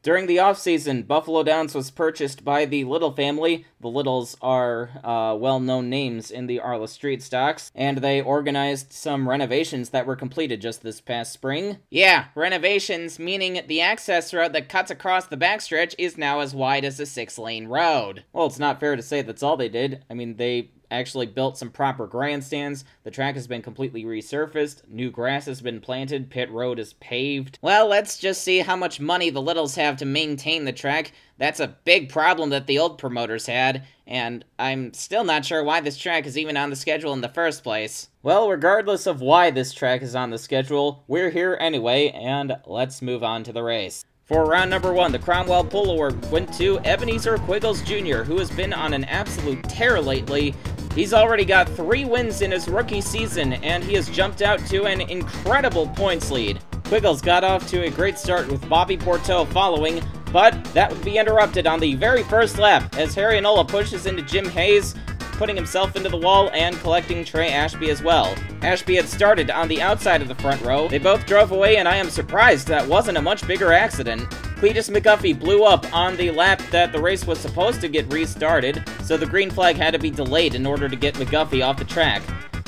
During the off-season, Buffalo Downs was purchased by the Little family. The Littles are well-known names in the ARLA street stocks, and they organized some renovations that were completed just this past spring. Yeah, renovations, meaning the access road that cuts across the backstretch is now as wide as a 6-lane road. Well, it's not fair to say that's all they did. I mean, they actually built some proper grandstands. The track has been completely resurfaced. New grass has been planted. Pit road is paved. Well, let's just see how much money the Littles have to maintain the track. That's a big problem that the old promoters had, and I'm still not sure why this track is even on the schedule in the first place. Well, regardless of why this track is on the schedule, we're here anyway, and let's move on to the race. For round number 1, the Cromwell Pull Award went to Ebenezer Quiggles Jr., who has been on an absolute tear lately. He's already got 3 wins in his rookie season, and he has jumped out to an incredible points lead. Quiggles got off to a great start with Bobby Porteau following, but that would be interrupted on the very first lap as Harry Inola pushes into Jim Hayes, putting himself into the wall and collecting Trey Ashby as well. Ashby had started on the outside of the front row. They both drove away, and I am surprised that wasn't a much bigger accident. Cletus McGuffey blew up on the lap that the race was supposed to get restarted, so the green flag had to be delayed in order to get McGuffey off the track.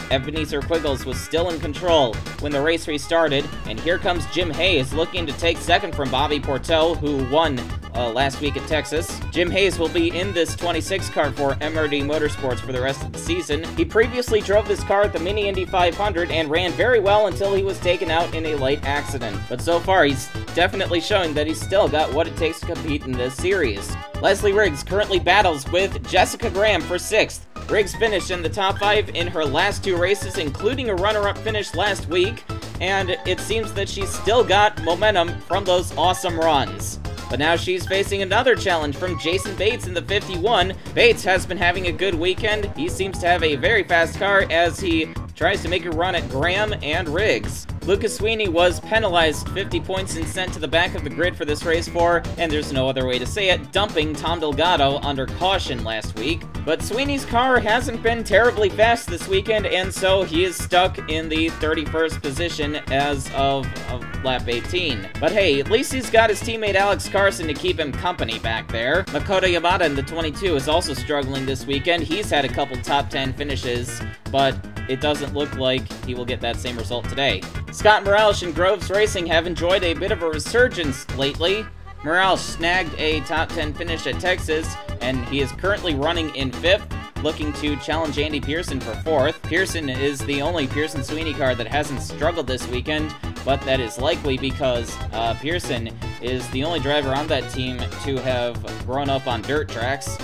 Ebenezer Quiggles was still in control when the race restarted, and here comes Jim Hayes looking to take second from Bobby Porteau, who won last week at Texas. Jim Hayes will be in this 26 car for MRD Motorsports for the rest of the season. He previously drove this car at the Mini Indy 500 and ran very well until he was taken out in a late accident. But so far, he's definitely showing that he's still got what it takes to compete in this series. Leslie Riggs currently battles with Jessica Graham for 6th. Riggs finished in the top 5 in her last 2 races, including a runner-up finish last week, and it seems that she's still got momentum from those awesome runs. But now she's facing another challenge from Jason Bates in the 51. Bates has been having a good weekend. He seems to have a very fast car as he tries to make a run at Graham and Riggs. Lucas Sweeney was penalized 50 points and sent to the back of the grid for this race for, and there's no other way to say it, dumping Tom Delgado under caution last week. But Sweeney's car hasn't been terribly fast this weekend, and so he is stuck in the 31st position as of lap 18. But hey, at least he's got his teammate Alex Carson to keep him company back there. Makoto Yamada in the 22 is also struggling this weekend. He's had a couple top 10 finishes, but it doesn't look like he will get that same result today. Scott Morales and Groves Racing have enjoyed a bit of a resurgence lately. Morales snagged a top 10 finish at Texas, and he is currently running in 5th, looking to challenge Andy Pearson for 4th. Pearson is the only Pearson Sweeney car that hasn't struggled this weekend, but that is likely because Pearson is the only driver on that team to have grown up on dirt tracks.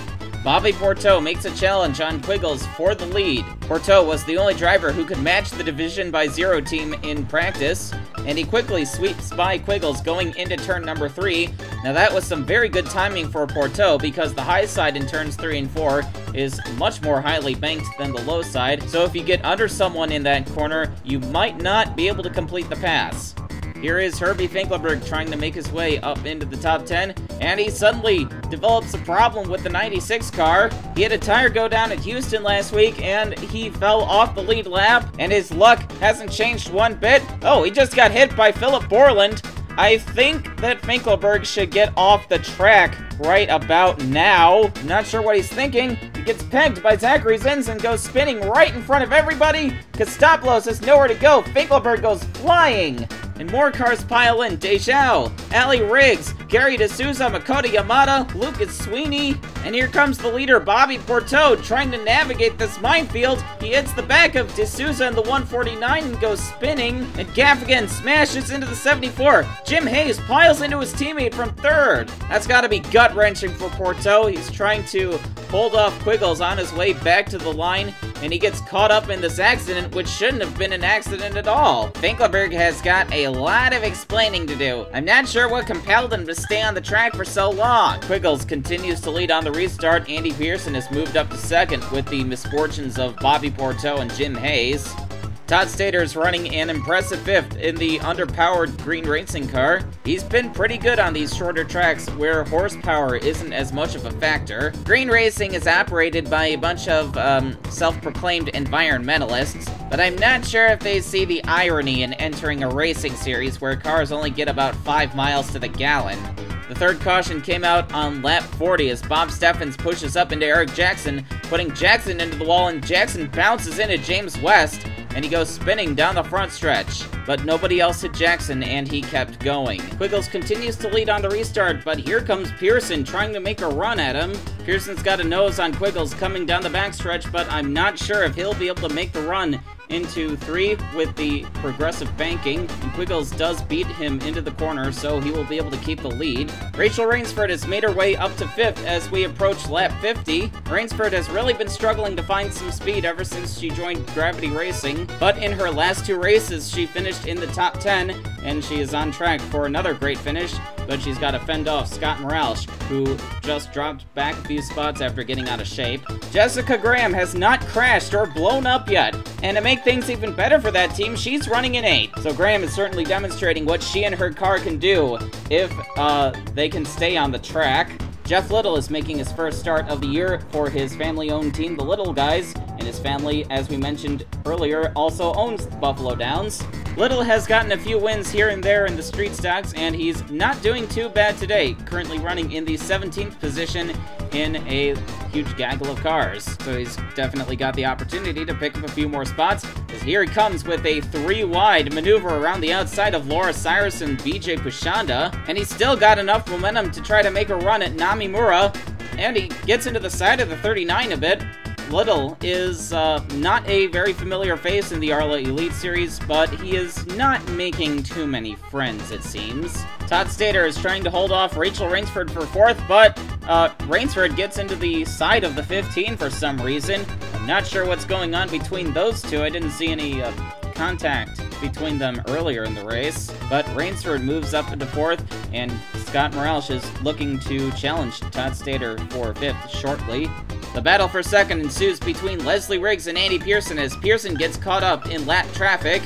Bobby Porteau makes a challenge on Quiggles for the lead. Porteau was the only driver who could match the Division by Zero team in practice, and he quickly sweeps by Quiggles going into turn number 3. Now that was some very good timing for Porteau because the high side in turns 3 and 4 is much more highly banked than the low side, so if you get under someone in that corner, you might not be able to complete the pass. Here is Herbie Finkelberg trying to make his way up into the top 10, and he suddenly develops a problem with the 96 car. He had a tire go down at Houston last week, and he fell off the lead lap, and his luck hasn't changed one bit. Oh, he just got hit by Philip Borland. I think that Finkelberg should get off the track right about now. Not sure what he's thinking. He gets pegged by Zachary Zins and goes spinning right in front of everybody. Costopoulos has nowhere to go. Finkelberg goes flying. And more cars pile in. Deschaux, Ali Riggs, Gary D'Souza, Makoto Yamada, Lucas Sweeney, and here comes the leader, Bobby Porteau, trying to navigate this minefield. He hits the back of D'Souza in the 149 and goes spinning, and Gaffigan smashes into the 74. Jim Hayes piles into his teammate from 3rd. That's gotta be gut-wrenching for Porteau. He's trying to hold off Quiggles on his way back to the line, and he gets caught up in this accident, which shouldn't have been an accident at all. Finkelberg has got a lot of explaining to do. I'm not sure what compelled him to stay on the track for so long. Quiggles continues to lead on the restart. Andy Pearson has moved up to 2nd with the misfortunes of Bobby Porteau and Jim Hayes. Todd Stater's running an impressive 5th in the underpowered green racing car. He's been pretty good on these shorter tracks where horsepower isn't as much of a factor. Green racing is operated by a bunch of self-proclaimed environmentalists, but I'm not sure if they see the irony in entering a racing series where cars only get about 5 miles to the gallon. The third caution came out on lap 40 as Bob Steffens pushes up into Eric Jackson, putting Jackson into the wall, and Jackson bounces into James West, and he goes spinning down the front stretch. But nobody else hit Jackson, and he kept going. Quiggles continues to lead on the restart, but here comes Pearson trying to make a run at him. Pearson's got a nose on Quiggles coming down the backstretch, but I'm not sure if he'll be able to make the run into 3 with the progressive banking. And Quiggles does beat him into the corner, so he will be able to keep the lead. Rachel Rainsford has made her way up to 5th as we approach lap 50. Rainsford has really been struggling to find some speed ever since she joined Gravity Racing, but in her last 2 races, she finished in the top 10, and she is on track for another great finish, but she's got to fend off Scott Morales, who just dropped back a few spots after getting out of shape. Jessica Graham has not crashed or blown up yet, and to make things even better for that team, she's running in 8th. So Graham is certainly demonstrating what she and her car can do if they can stay on the track. Jeff Little is making his first start of the year for his family-owned team, the Little Guys, and his family, as we mentioned earlier, also owns Buffalo Downs. Little has gotten a few wins here and there in the street stocks, and he's not doing too bad today, currently running in the 17th position in a huge gaggle of cars. So he's definitely got the opportunity to pick up a few more spots, as here he comes with a 3-wide maneuver around the outside of Laura Cyrus and BJ Pushanda, and he's still got enough momentum to try to make a run at Namimura, and he gets into the side of the 39 a bit. Little is not a very familiar face in the ARLA Elite Series, but he is not making too many friends, it seems. Todd Stater is trying to hold off Rachel Rainsford for 4th, but Rainsford gets into the side of the 15 for some reason. I'm not sure what's going on between those two. I didn't see any contact between them earlier in the race, but Rainsford moves up into 4th, and Scott Morales is looking to challenge Todd Stater for 5th shortly. The battle for 2nd ensues between Leslie Riggs and Andy Pearson as Pearson gets caught up in lap traffic.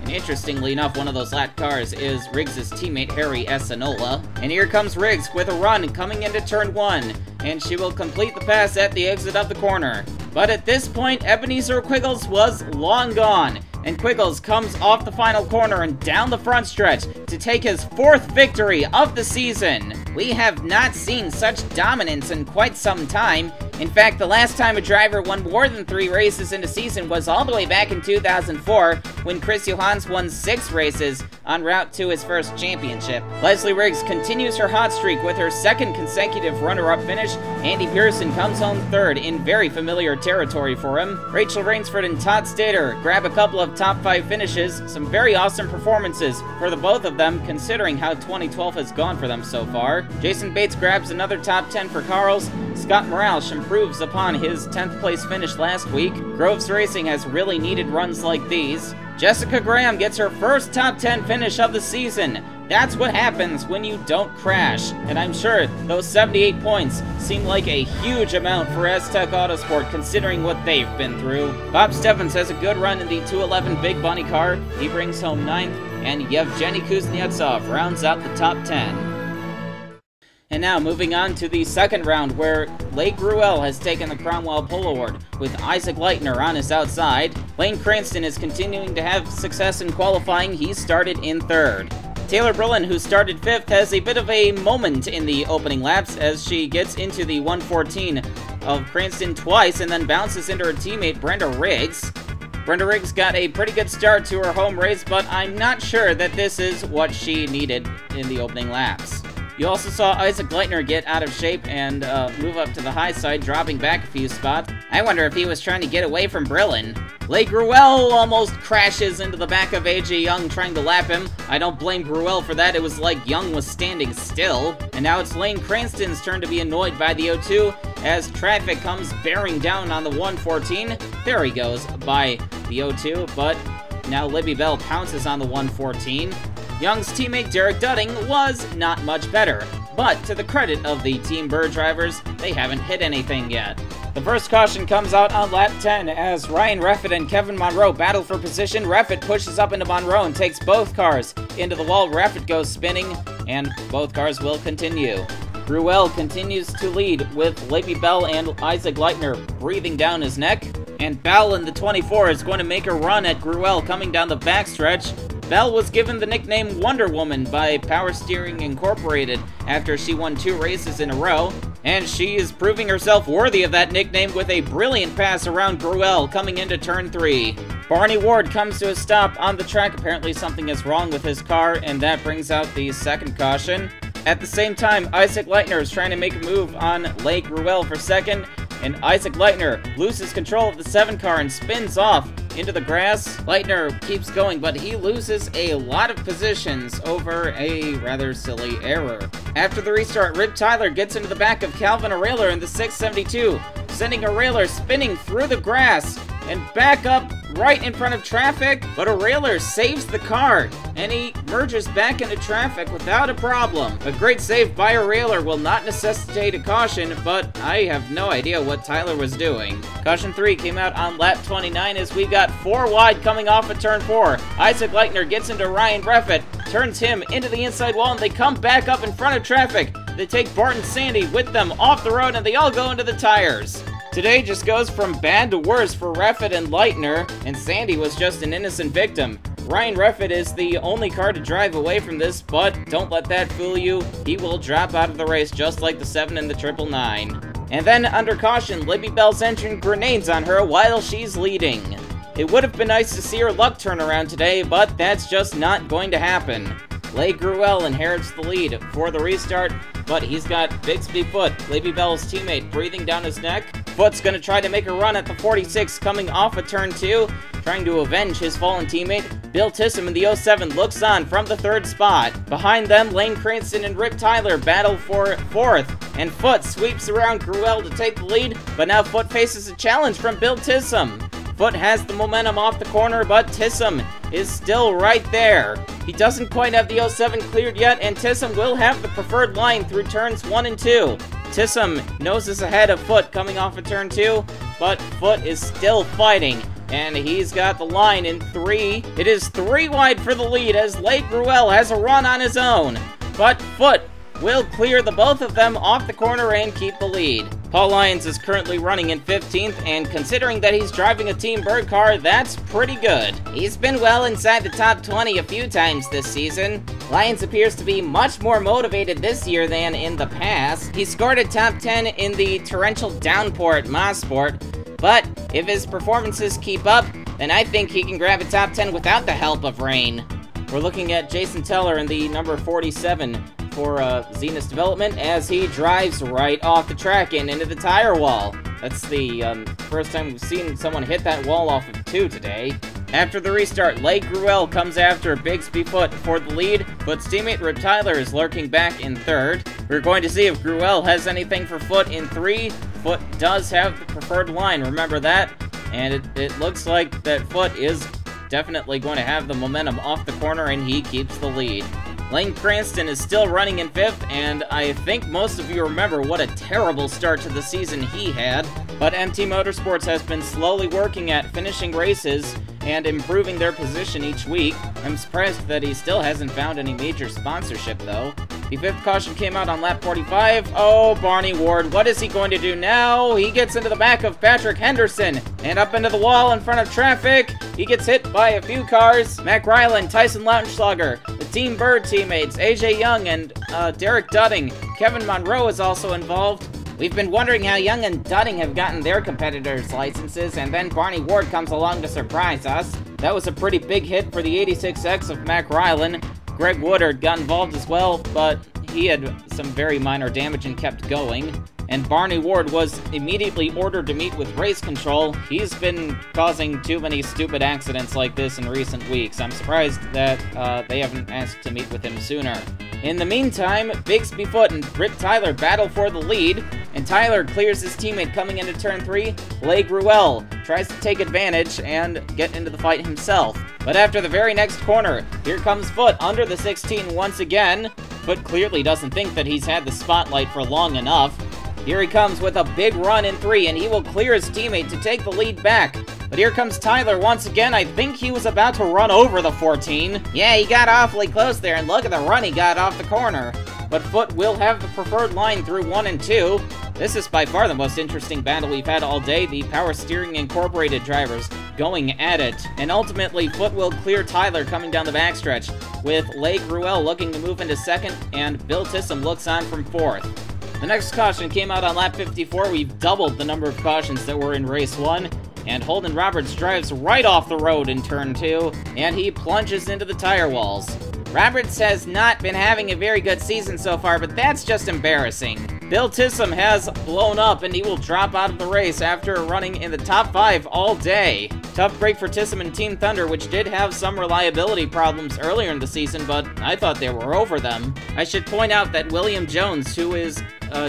And interestingly enough, one of those lap cars is Riggs' teammate Harry Essanola. And here comes Riggs with a run coming into turn 1, and she will complete the pass at the exit of the corner. But at this point, Ebenezer Quiggles was long gone, and Quiggles comes off the final corner and down the front stretch to take his 4th victory of the season. We have not seen such dominance in quite some time. In fact, the last time a driver won more than 3 races in a season was all the way back in 2004, when Chris Johans won 6 races en route to his first championship. Leslie Riggs continues her hot streak with her 2nd consecutive runner-up finish. Andy Pearson comes home 3rd in very familiar territory for him. Rachel Rainsford and Todd Stater grab a couple of top 5 finishes, some very awesome performances for the both of them considering how 2012 has gone for them so far. Jason Bates grabs another top 10 for Carl's. Scott Morales improves upon his 10th place finish last week. Groves Racing has really needed runs like these. Jessica Graham gets her first top 10 finish of the season. That's what happens when you don't crash. And I'm sure those 78 points seem like a huge amount for Aztec Autosport considering what they've been through. Bob Steffens has a good run in the 211 Big Bunny car. He brings home 9th, and Yevgeny Kuznetsov rounds out the top 10. And now, moving on to the 2nd round, where Leigh Gruel has taken the Cromwell Pole Award, with Isaac Leitner on his outside. Lane Cranston is continuing to have success in qualifying. He started in 3rd. Taylor Brillin, who started 5th, has a bit of a moment in the opening laps as she gets into the 114 of Cranston twice and then bounces into her teammate Brenda Riggs. Brenda Riggs got a pretty good start to her home race, but I'm not sure that this is what she needed in the opening laps. You also saw Isaac Leitner get out of shape and move up to the high side, dropping back a few spots. I wonder if he was trying to get away from Brillin. Leigh Gruel almost crashes into the back of AJ Young trying to lap him. I don't blame Gruel for that. It was like Young was standing still. And now it's Lane Cranston's turn to be annoyed by the O2 as traffic comes bearing down on the 114. There he goes by the O2, but now Libby Bell pounces on the 114. Young's teammate Derek Dudding was not much better, but to the credit of the Team Bird drivers, they haven't hit anything yet. The first caution comes out on lap 10 as Ryan Reffett and Kevin Monroe battle for position. Reffett pushes up into Monroe and takes both cars into the wall. Reffett goes spinning, and both cars will continue. Gruel continues to lead with Libby Bell and Isaac Leitner breathing down his neck, and Bell in the 24 is going to make a run at Gruel coming down the backstretch. Belle was given the nickname Wonder Woman by Power Steering Incorporated after she won 2 races in a row, and she is proving herself worthy of that nickname with a brilliant pass around Gruel coming into turn 3. Barney Ward comes to a stop on the track. Apparently something is wrong with his car, and that brings out the second caution. At the same time, Isaac Leitner is trying to make a move on Leigh Gruel for second, and Isaac Leitner loses control of the 7 car and spins off into the grass. Leitner keeps going, but he loses a lot of positions over a rather silly error. After the restart, Rip Tyler gets into the back of Calvin Arailer in the 672, sending Arailer spinning through the grass and back up right in front of traffic, but Arailer saves the car, and he merges back into traffic without a problem. A great save by Arailer will not necessitate a caution, but I have no idea what Tyler was doing. Caution 3 came out on lap 29 as we got 4 wide coming off of turn 4. Isaac Leitner gets into Ryan Breffett, turns him into the inside wall, and they come back up in front of traffic. They take Barton Sandy with them off the road, and they all go into the tires. Today just goes from bad to worse for Reffett and Leitner, and Sandy was just an innocent victim. Ryan Reffett is the only car to drive away from this, but don't let that fool you. He will drop out of the race just like the 7 and the 999. And then, under caution, Libby Bell's engine grenades on her while she's leading. It would have been nice to see her luck turn around today, but that's just not going to happen. Leigh Gruel inherits the lead for the restart, but he's got Bixby Foote, Libby Bell's teammate, breathing down his neck. Foote's gonna try to make a run at the 46 coming off of turn 2, trying to avenge his fallen teammate. Bill Tissam in the 07 looks on from the 3rd spot. Behind them, Lane Cranston and Rip Tyler battle for 4th, and Foote sweeps around Gruel to take the lead, but now Foote faces a challenge from Bill Tissam. Foote has the momentum off the corner, but Tissam is still right there. He doesn't quite have the 07 cleared yet, and Tissam will have the preferred line through turns 1 and 2. Tissam noses ahead of Foote coming off of turn 2, but Foote is still fighting, and he's got the line in 3. It is 3 wide for the lead as Leigh Gruel has a run on his own, but Foote will clear the both of them off the corner and keep the lead. Paul Lyons is currently running in 15th, and considering that he's driving a Team Bird car, that's pretty good. He's been well inside the top 20 a few times this season. Lyons appears to be much more motivated this year than in the past. He scored a top 10 in the torrential downpour at Mosport, but if his performances keep up, then I think he can grab a top 10 without the help of rain. We're looking at Jason Teller in the number 47 for Zenith Development as he drives right off the track and into the tire wall. That's the first time we've seen someone hit that wall off of 2 today. After the restart, Leigh Gruel comes after Bixby Foote for the lead, but teammate Rip Tyler is lurking back in 3rd. We're going to see if Gruel has anything for Foote in 3. Foote does have the preferred line, remember that? And it looks like that Foote is definitely going to have the momentum off the corner, and he keeps the lead. Lane Cranston is still running in 5th, and I think most of you remember what a terrible start to the season he had. But MT Motorsports has been slowly working at finishing races and improving their position each week. I'm surprised that he still hasn't found any major sponsorship, though. The 5th caution came out on lap 45. Oh, Barney Ward, what is he going to do now? He gets into the back of Patrick Henderson and up into the wall in front of traffic. He gets hit by a few cars. Mac Ryland, Tyson Lautenschlager, the Team Bird teammates, AJ Young and Derek Dudding. Kevin Monroe is also involved. We've been wondering how Young and Dudding have gotten their competitors' licenses, and then Barney Ward comes along to surprise us. That was a pretty big hit for the 86X of Mac Ryland. Greg Woodard got involved as well, but he had some very minor damage and kept going. And Barney Ward was immediately ordered to meet with race control. He's been causing too many stupid accidents like this in recent weeks. I'm surprised that they haven't asked to meet with him sooner. In the meantime, Bixby Foote and Rip Tyler battle for the lead, and Tyler clears his teammate coming into turn 3. Leigh Gruel tries to take advantage and get into the fight himself. But after the very next corner, here comes Foote under the 16 once again. Foote clearly doesn't think that he's had the spotlight for long enough. Here he comes with a big run in 3, and he will clear his teammate to take the lead back. But here comes Tyler once again. I think he was about to run over the 14. Yeah, he got awfully close there, and look at the run he got off the corner. But Foote will have the preferred line through 1 and 2. This is by far the most interesting battle we've had all day. The Power Steering Incorporated drivers going at it, and ultimately Foot will clear Tyler coming down the backstretch, with Leigh Gruel looking to move into second, and Bill Tissem looks on from fourth. The next caution came out on lap 54. We've doubled the number of cautions that were in race 1, and Holden Roberts drives right off the road in turn 2, and he plunges into the tire walls. Roberts has not been having a very good season so far, but that's just embarrassing. Bill Tissem has blown up, and he will drop out of the race after running in the top 5 all day. Tough break for Tissem and Team Thunder, which did have some reliability problems earlier in the season, but I thought they were over them. I should point out that William Jones, who is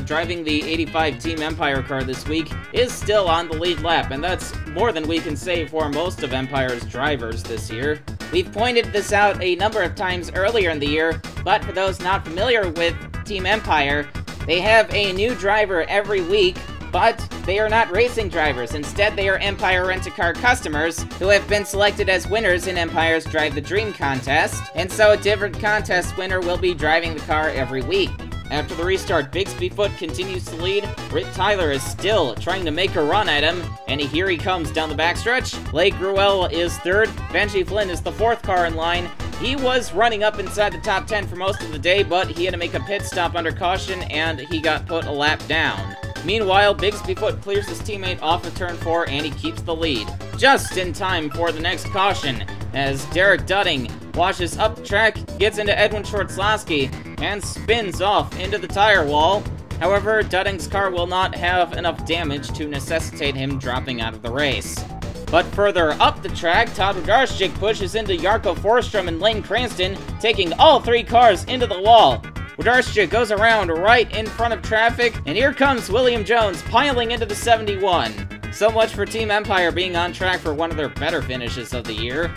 driving the 85 Team Empire car this week, is still on the lead lap, and that's more than we can say for most of Empire's drivers this year. We've pointed this out a number of times earlier in the year, but for those not familiar with Team Empire, they have a new driver every week, but they are not racing drivers. Instead, they are Empire Rent-A-Car customers who have been selected as winners in Empire's Drive the Dream contest, and so a different contest winner will be driving the car every week. After the restart, Bigsby Foot continues to lead. Britt Tyler is still trying to make a run at him, and here he comes down the backstretch. Leigh Gruel is third. Benji Flynn is the fourth car in line. He was running up inside the top 10 for most of the day, but he had to make a pit stop under caution, and he got put a lap down. Meanwhile, Bigsby Foot clears his teammate off of turn 4, and he keeps the lead. Just in time for the next caution, as Derek Dudding washes up the track, gets into Edwin Schwartzlowski, and spins off into the tire wall. However, Dudding's car will not have enough damage to necessitate him dropping out of the race. But further up the track, Todd Wojdarczyk pushes into Jarko Forsstrom and Lane Cranston, taking all 3 cars into the wall. Wojdarczyk goes around right in front of traffic, and here comes William Jones piling into the 71. So much for Team Empire being on track for one of their better finishes of the year.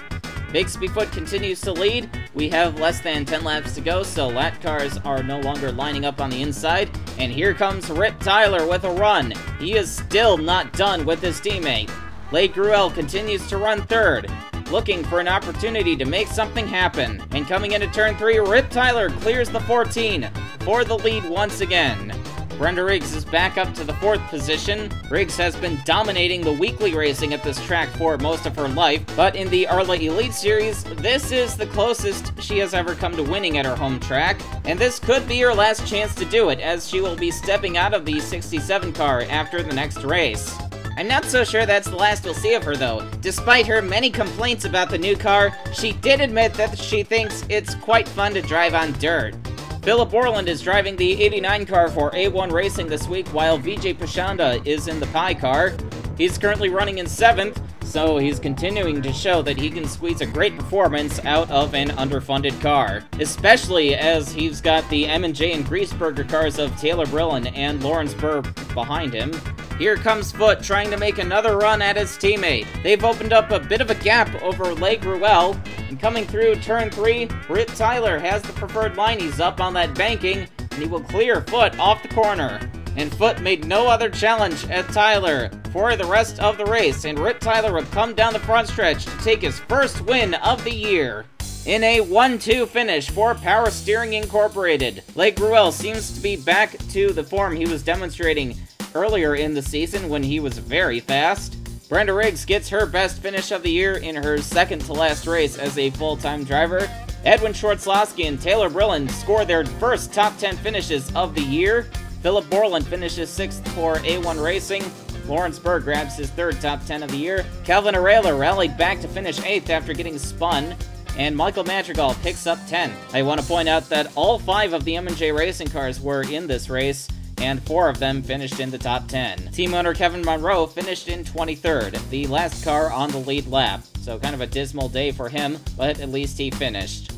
Bigsby Foot continues to lead. We have less than 10 laps to go, so lat cars are no longer lining up on the inside. And here comes Rip Tyler with a run. He is still not done with his teammate. Leigh Gruel continues to run third, looking for an opportunity to make something happen. And coming into turn 3, Rip Tyler clears the 14 for the lead once again. Brenda Riggs is back up to the 4th position. Riggs has been dominating the weekly racing at this track for most of her life, but in the ARLA Elite Series, this is the closest she has ever come to winning at her home track, and this could be her last chance to do it, as she will be stepping out of the 67 car after the next race. I'm not so sure that's the last we'll see of her, though. Despite her many complaints about the new car, she did admit that she thinks it's quite fun to drive on dirt. Philip Borland is driving the 89 car for A1 Racing this week, while Vijay Pachanda is in the Pi car. He's currently running in 7th, so he's continuing to show that he can squeeze a great performance out of an underfunded car, especially as he's got the M&J and Griesberger cars of Taylor Brillen and Lawrence Burr behind him. Here comes Foot trying to make another run at his teammate. They've opened up a bit of a gap over Leigh Gruel, and coming through turn 3, Britt Tyler has the preferred line. He's up on that banking, and he will clear Foot off the corner. And Foot made no other challenge at Tyler for the rest of the race, and Britt Tyler would come down the front stretch to take his first win of the year. In a 1-2 finish for Power Steering Incorporated, Leigh Gruel seems to be back to the form he was demonstrating earlier in the season when he was very fast. Brenda Riggs gets her best finish of the year in her second-to-last race as a full-time driver. Edwin Schwartzlowski and Taylor Brillen score their first top 10 finishes of the year. Philip Borland finishes 6th for A1 Racing. Lawrence Burr grabs his 3rd top 10 of the year. Calvin Arela rallied back to finish 8th after getting spun. And Michael Madrigal picks up 10th. I want to point out that all 5 of the M&J racing cars were in this race, and 4 of them finished in the top 10. Team owner Kevin Monroe finished in 23rd, the last car on the lead lap. So kind of a dismal day for him, but at least he finished.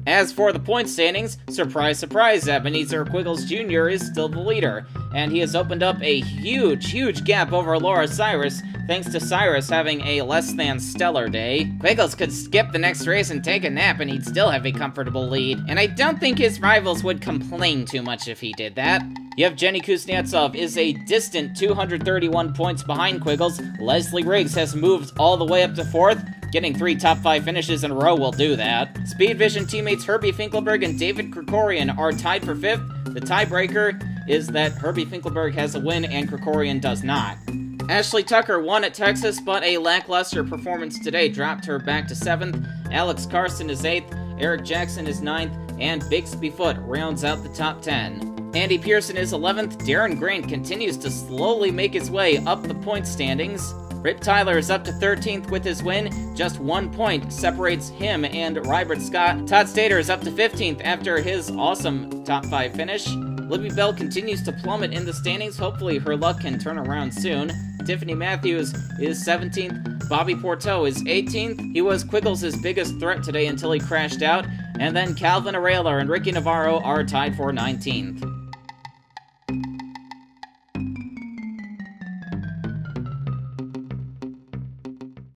As for the point standings, surprise, surprise, Ebenezer Quiggles Jr. is still the leader, and he has opened up a huge gap over Laura Cyrus, thanks to Cyrus having a less than stellar day. Quiggles could skip the next race and take a nap, and he'd still have a comfortable lead, and I don't think his rivals would complain too much if he did that. Yevgeny Kuznetsov is a distant 231 points behind Quiggles. Leslie Riggs has moved all the way up to 4th. Getting 3 top 5 finishes in a row will do that. Speed Vision teammates Herbie Finkelberg and David Krikorian are tied for 5th. The tiebreaker is that Herbie Finkelberg has a win and Krikorian does not. Ashley Tucker won at Texas, but a lackluster performance today dropped her back to 7th. Alex Carson is 8th, Eric Jackson is 9th, and Bixby Foot rounds out the top 10. Andy Pearson is 11th. Darren Grant continues to slowly make his way up the point standings. Rip Tyler is up to 13th with his win. Just 1 point separates him and Rybert Scott. Todd Stater is up to 15th after his awesome top 5 finish. Libby Bell continues to plummet in the standings. Hopefully her luck can turn around soon. Tiffany Matthews is 17th. Bobby Porteau is 18th. He was Quiggles' biggest threat today until he crashed out. And then Calvin Arreola and Ricky Navarro are tied for 19th.